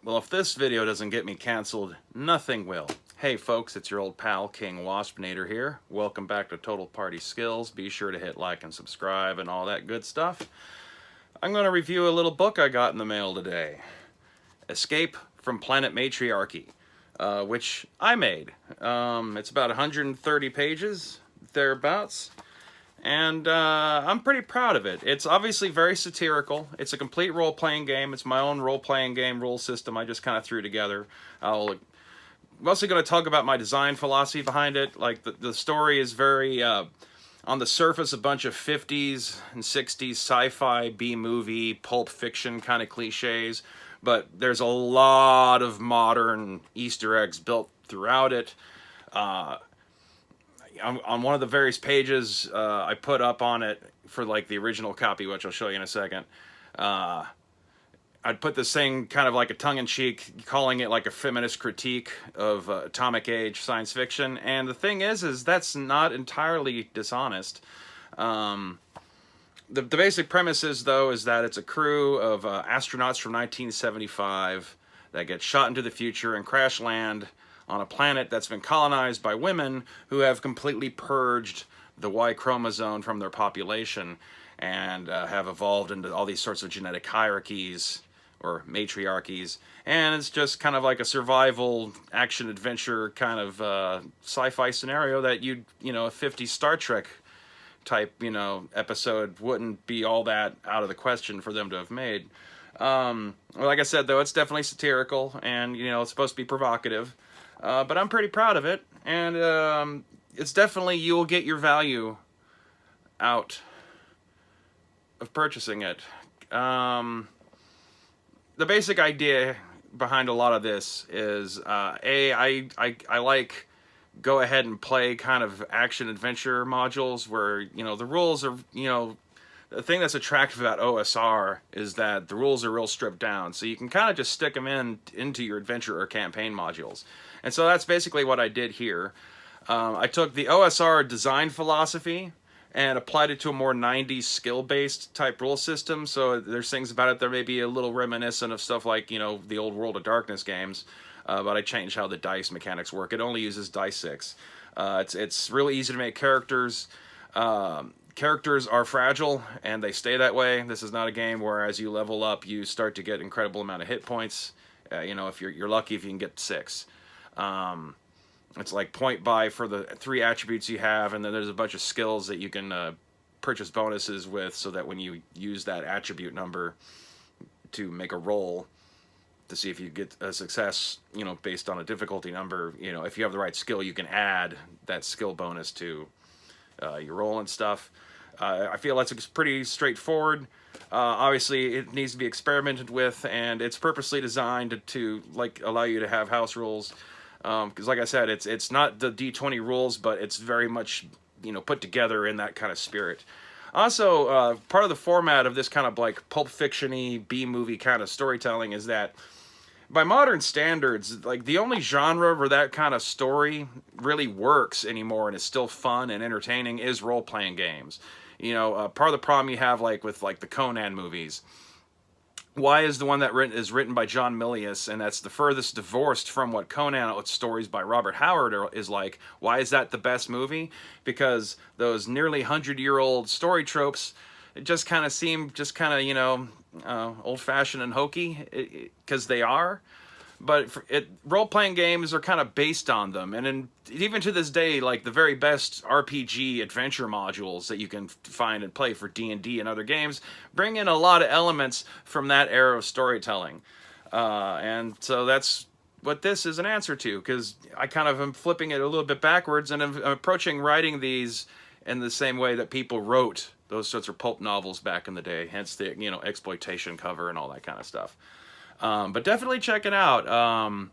Well, if this video doesn't get me canceled, nothing will. Hey folks, it's your old pal King Waspinator here. Welcome back to Total Party Skills. Be sure to hit like and subscribe and all that good stuff. I'm going to review a little book I got in the mail today. Escape from Planet Matriarchy, which I made. It's about 130 pages, thereabouts. And I'm pretty proud of it. It's obviously very satirical. It's a complete role-playing game. It's my own role-playing game rule system I just kind of threw together. I'm mostly going to talk about my design philosophy behind it. Like, the story is very, on the surface, a bunch of 50s and 60s sci-fi, B-movie, pulp fiction kind of cliches. But there's a lot of modern Easter eggs built throughout it. On one of the various pages I put up on it for like the original copy, which I'll show you in a second, I'd put this thing kind of like a tongue-in-cheek, calling it like a feminist critique of atomic age science fiction. And the thing is that's not entirely dishonest. The basic premise is, though, is that it's a crew of astronauts from 1975 that get shot into the future and crash land on a planet that's been colonized by women who have completely purged the Y chromosome from their population and have evolved into all these sorts of genetic hierarchies or matriarchies. And it's just kind of like a survival action-adventure kind of sci-fi scenario that a 50s Star Trek type, episode wouldn't be all that out of the question for them to have made. Well, like I said, though, it's definitely satirical and, it's supposed to be provocative. But I'm pretty proud of it, and it's definitely, you will get your value out of purchasing it. The basic idea behind a lot of this is, I like go ahead and play kind of action-adventure modules where, the rules are, the thing that's attractive about OSR is that the rules are real stripped down, so you can kind of just stick them into your adventure or campaign modules. And so that's basically what I did here. I took the OSR design philosophy and applied it to a more 90s skill-based type rule system. So there's things about it that may be a little reminiscent of stuff like, the old World of Darkness games. But I changed how the dice mechanics work. It only uses dice 6. It's really easy to make characters. Characters are fragile, and they stay that way. This is not a game where as you level up, you start to get incredible amount of hit points. If you're lucky if you can get 6. It's like point buy for the 3 attributes you have, and then there's a bunch of skills that you can purchase bonuses with, so that when you use that attribute number to make a roll to see if you get a success, based on a difficulty number, if you have the right skill, you can add that skill bonus to your roll and stuff. I feel that's pretty straightforward. Obviously, it needs to be experimented with, and it's purposely designed to allow you to have house rules. Because, like I said, it's not the D20 rules, but it's very much put together in that kind of spirit. Also, part of the format of this kind of like pulp fiction-y B-movie kind of storytelling is that, by modern standards, like the only genre where that kind of story really works anymore and is still fun and entertaining is role-playing games. Part of the problem you have with the Conan movies. Y is the one that is written by John Milius, and that's the furthest divorced from what Conan stories by Robert Howard is like. Why is that the best movie? Because those nearly 100-year-old story tropes, it just kind of seem old-fashioned and hokey, because they are. But role-playing games are kind of based on them, and even to this day, the very best RPG adventure modules that you can find and play for D&D and other games bring in a lot of elements from that era of storytelling. And so that's what this is an answer to, because I kind of am flipping it a little bit backwards, and I'm approaching writing these in the same way that people wrote those sorts of pulp novels back in the day, hence the exploitation cover and all that kind of stuff. But definitely check it out. I'm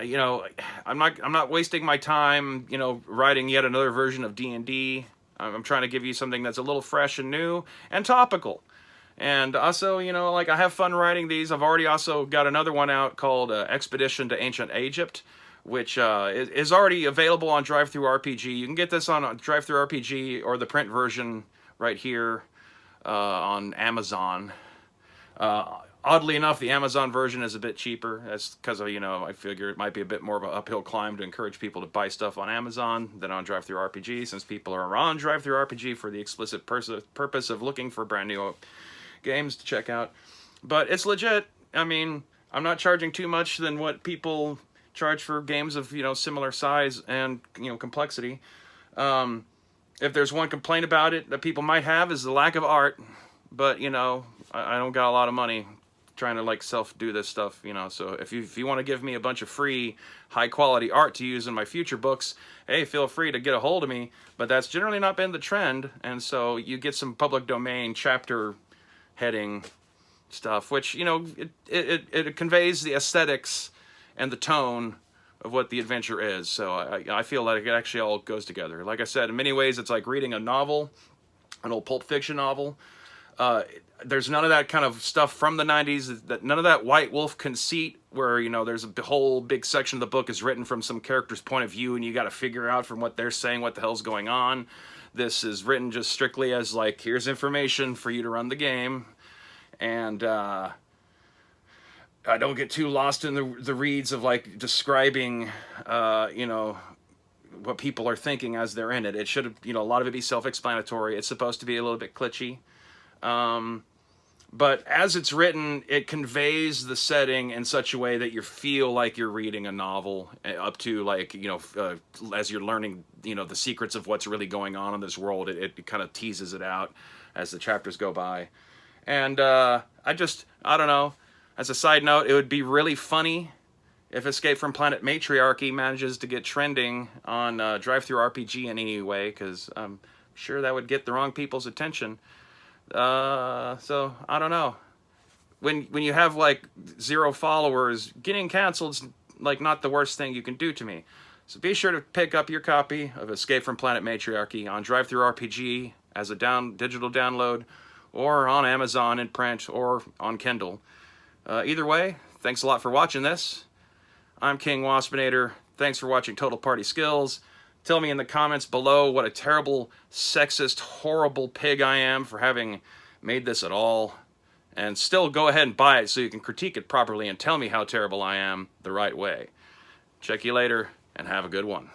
not wasting my time, writing yet another version of D&D. I'm trying to give you something that's a little fresh and new and topical. And also, I have fun writing these. I've already also got another one out called Expedition to Ancient Egypt, which is already available on DriveThruRPG. You can get this on DriveThruRPG or the print version right here on Amazon. Oddly enough, the Amazon version is a bit cheaper. That's because of, I figure it might be a bit more of an uphill climb to encourage people to buy stuff on Amazon than on DriveThruRPG, since people are on DriveThruRPG for the explicit purpose of looking for brand new games to check out. But it's legit. I mean, I'm not charging too much than what people charge for games of, similar size and, complexity. If there's one complaint about it that people might have is the lack of art. But, I don't got a lot of money trying to like self-do this stuff, so if you want to give me a bunch of free high-quality art to use in my future books, hey, feel free to get a hold of me. But that's generally not been the trend, and so you get some public domain chapter heading stuff, which, it conveys the aesthetics and the tone of what the adventure is. So I feel like it actually all goes together. Like I said, in many ways it's like reading a novel, an old Pulp Fiction novel. There's none of that kind of stuff from the 90s, none of that white wolf conceit where, there's a whole big section of the book is written from some character's point of view and you got to figure out from what they're saying what the hell's going on. This is written just strictly as like, here's information for you to run the game. And I don't get too lost in the reads of like describing, what people are thinking as they're in it. It should have, a lot of it be self-explanatory. It's supposed to be a little bit glitchy. But as it's written, it conveys the setting in such a way that you feel like you're reading a novel up to like, as you're learning, the secrets of what's really going on in this world. It kind of teases it out as the chapters go by. And I don't know. As a side note, it would be really funny if Escape from Planet Matriarchy manages to get trending on DriveThruRPG in any way, because I'm sure that would get the wrong people's attention. So I don't know. When you have like 0 followers, getting canceled's like not the worst thing you can do to me. So be sure to pick up your copy of Escape from Planet Matriarchy on DriveThruRPG as a digital download, or on Amazon in print, or on Kindle. Either way, thanks a lot for watching this. I'm King Waspinator. Thanks for watching Total Party Skills. Tell me in the comments below what a terrible, sexist, horrible pig I am for having made this at all. And still go ahead and buy it so you can critique it properly and tell me how terrible I am the right way. Check you later, and have a good one.